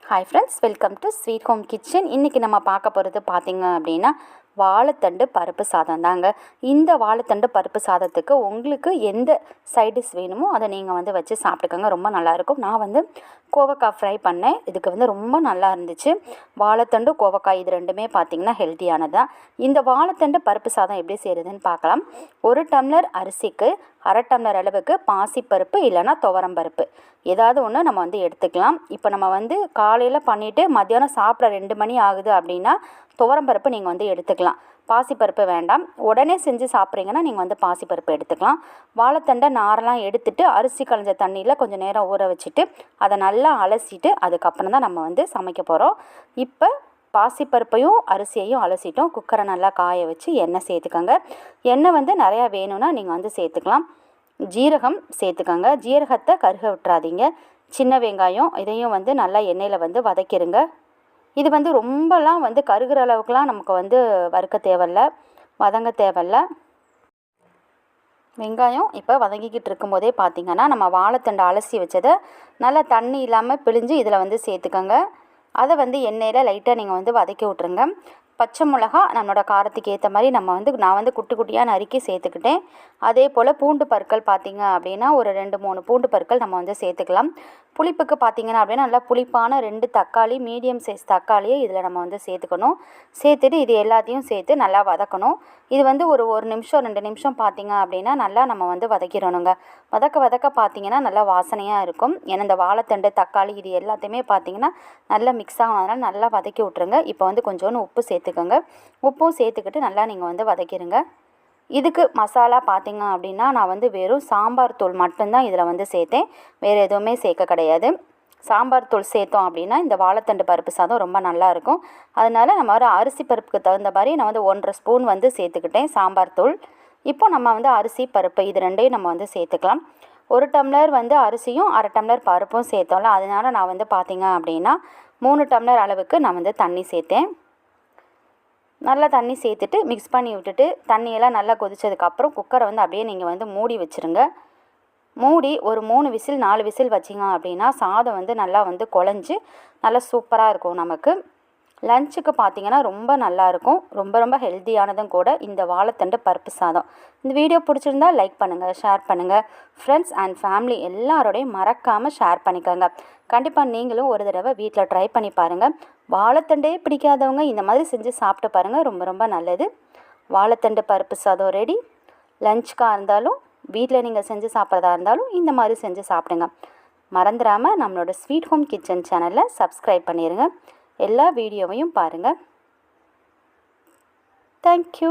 Hi friends, welcome to sweet home kitchen. இன்றைக்கி நம்ம பார்க்க போகிறது பார்த்திங்க அப்படின்னா வாழைத்தண்டு பருப்பு சாதம் தாங்க. இந்த வாழைத்தண்டு பருப்பு சாதத்துக்கு உங்களுக்கு எந்த சைடிஷ் வேணுமோ அதை நீங்கள் வச்சு சாப்பிட்டுக்கோங்க, ரொம்ப நல்லாயிருக்கும். நான் கோவக்காய் ஃப்ரை பண்ணேன், இதுக்கு ரொம்ப நல்லா இருந்துச்சு. வாழைத்தண்டு கோவக்காய் இது ரெண்டுமே பார்த்திங்கன்னா ஹெல்த்தியானது தான். இந்த வாழைத்தண்டு பருப்பு சாதம் எப்படி செய்கிறதுன்னு பார்க்கலாம். 1 டம்ளர் அரிசிக்கு அரை டம்ளர் அளவுக்கு பாசிப்பருப்பு இல்லைனா துவரம்பருப்பு ஏதாவது ஒன்று நம்ம எடுத்துக்கலாம். இப்போ நம்ம காலையில் பண்ணிவிட்டு மத்தியானம் சாப்பிட 2 மணி ஆகுது அப்படின்னா துவரம்பருப்பு நீங்கள் எடுத்துக்கலாம். பாசிப்பருப்பு வேண்டாம். உடனே செஞ்சு சாப்பிட்றீங்கன்னா நீங்கள் பாசிப்பருப்பு எடுத்துக்கலாம். வாழைத்தண்டை நாரெல்லாம் எடுத்துட்டு அரிசி களைஞ்ச தண்ணியில் கொஞ்சம் நேரம் ஊற வச்சுட்டு அதை நல்லா அலசிட்டு அதுக்கப்புறம் தான் நம்ம சமைக்க போகிறோம். இப்போ பாசிப்பருப்பையும் அரிசியையும் அலசிட்டோம். குக்கரை நல்லா காய வச்சு எண்ணெய் சேர்த்துக்கோங்க. எண்ணெய் நிறையா வேணும்னா நீங்கள் சேர்த்துக்கலாம். ஜீரகம் சேர்த்துக்கோங்க. ஜீரகத்தை கருக விட்டுறாதீங்க. சின்ன வெங்காயம் இதையும் நல்லா எண்ணெயில் வதக்கிடுங்க. இது ரொம்பலாம் கருகிற அளவுக்குலாம் நமக்கு வறுக்க தேவையில்ல, வதங்க தேவையில்ல. வெங்காயம் இப்போ வதங்கிக்கிட்டு இருக்கும்போதே பார்த்திங்கன்னா நம்ம வாழைத்தண்டை அலசி வச்சதை நல்லா தண்ணி இல்லாமல் பிழிஞ்சு இதில் சேர்த்துக்கோங்க. அதை எண்ணெயில் லைட்டாக நீங்கள் வதக்கி விட்ருங்க. பச்சை மிளகா நம்மளோட காரத்துக்கு ஏற்ற மாதிரி நான் குட்டி குட்டியாக நறுக்கி சேர்த்துக்கிட்டேன். அதே போல் பூண்டு பற்கள் பார்த்திங்க அப்படின்னா ஒரு 2-3 பூண்டு பற்கள் நம்ம சேர்த்துக்கலாம். புளிப்புக்கு பார்த்திங்கன்னா அப்படின்னா நல்லா புளிப்பான 2 தக்காளி, மீடியம் சைஸ் தக்காளியை இதில் நம்ம சேர்த்துக்கணும். சேர்த்துட்டு இது எல்லாத்தையும் சேர்த்து நல்லா வதக்கணும். இது ஒரு 1 நிமிஷம் 2 நிமிஷம் பார்த்திங்க அப்படின்னா நல்லா நம்ம வதக்கிடணுங்க. வதக்க பார்த்திங்கன்னா நல்லா வாசனையாக இருக்கும். ஏன்னா இந்த வாழைத்தண்டு தக்காளி இது எல்லாத்தையுமே பார்த்திங்கன்னா நல்லா மிக்ஸ் ஆகும். அதனால் நல்லா வதக்கி விட்ருங்க. இப்போ கொஞ்சோண்டு உப்பு சேர்த்துக்கோங்க. உப்பும் சேர்த்துக்கிட்டு நல்லா நீங்கள் வதக்கிடுங்க. இதுக்கு மசாலா பார்த்திங்க அப்படின்னா நான் வெறும் சாம்பார் தூள் மட்டும்தான் இதில் சேர்த்தேன், வேறு எதுவுமே சேர்க்க கிடையாது. சாம்பார் தூள் சேர்த்தோம் அப்படின்னா இந்த வாழைத்தண்டு பருப்பு சாதம் ரொம்ப நல்லாயிருக்கும். அதனால் நம்ம அரிசி பருப்புக்கு தகுந்த மாதிரி நான் 1.5 ஸ்பூன் சேர்த்துக்கிட்டேன் சாம்பார் தூள். இப்போ நம்ம அரிசி பருப்பு இது ரெண்டையும் நம்ம சேர்த்துக்கலாம். 1 டம்ளர் அரிசியும் அரை டம்ளர் பருப்பும் சேர்த்தோம்ல, அதனால் நான் பார்த்திங்க அப்படின்னா 3 டம்ளர் அளவுக்கு நான் தண்ணி சேர்த்தேன். நல்லா தண்ணி சேர்த்துட்டு மிக்ஸ் பண்ணி விட்டுட்டு தண்ணியெல்லாம் நல்லா கொதித்ததுக்கப்புறம் குக்கரை அப்படியே நீங்கள் மூடி வச்சுருங்க. மூடி ஒரு 3 விசில் 4 விசில் வச்சிங்க அப்படின்னா சாதம் நல்லா குழஞ்சி நல்லா சூப்பராக இருக்கும். நமக்கு லஞ்சுக்கு பார்த்திங்கன்னா ரொம்ப நல்லாயிருக்கும். ரொம்ப ஹெல்த்தியானதும் கூட இந்த வாழைத்தண்டு பருப்பு சாதம். இந்த வீடியோ பிடிச்சிருந்தா லைக் பண்ணுங்கள், ஷேர் பண்ணுங்கள். ஃப்ரெண்ட்ஸ் அண்ட் ஃபேமிலி எல்லாரோடையும் மறக்காமல் ஷேர் பண்ணிக்கோங்க. கண்டிப்பாக நீங்களும் ஒரு தடவை வீட்டில் ட்ரை பண்ணி பாருங்கள். வாழைத்தண்டே பிடிக்காதவங்க இந்த மாதிரி செஞ்சு சாப்பிட்டு பாருங்கள், ரொம்ப நல்லது. வாழைத்தண்டு பருப்பு சாதம் ரெடி. லஞ்சுக்காக இருந்தாலும் வீட்டில் நீங்கள் செஞ்சு சாப்பிட்றதா இருந்தாலும் இந்த மாதிரி செஞ்சு சாப்பிடுங்க. மறந்துடாமல் நம்மளோட ஸ்வீட் ஹோம் கிச்சன் சேனலை சப்ஸ்கிரைப் பண்ணிடுங்க. எல்லா வீடியோவையும் பாருங்கள். தேங்க்யூ.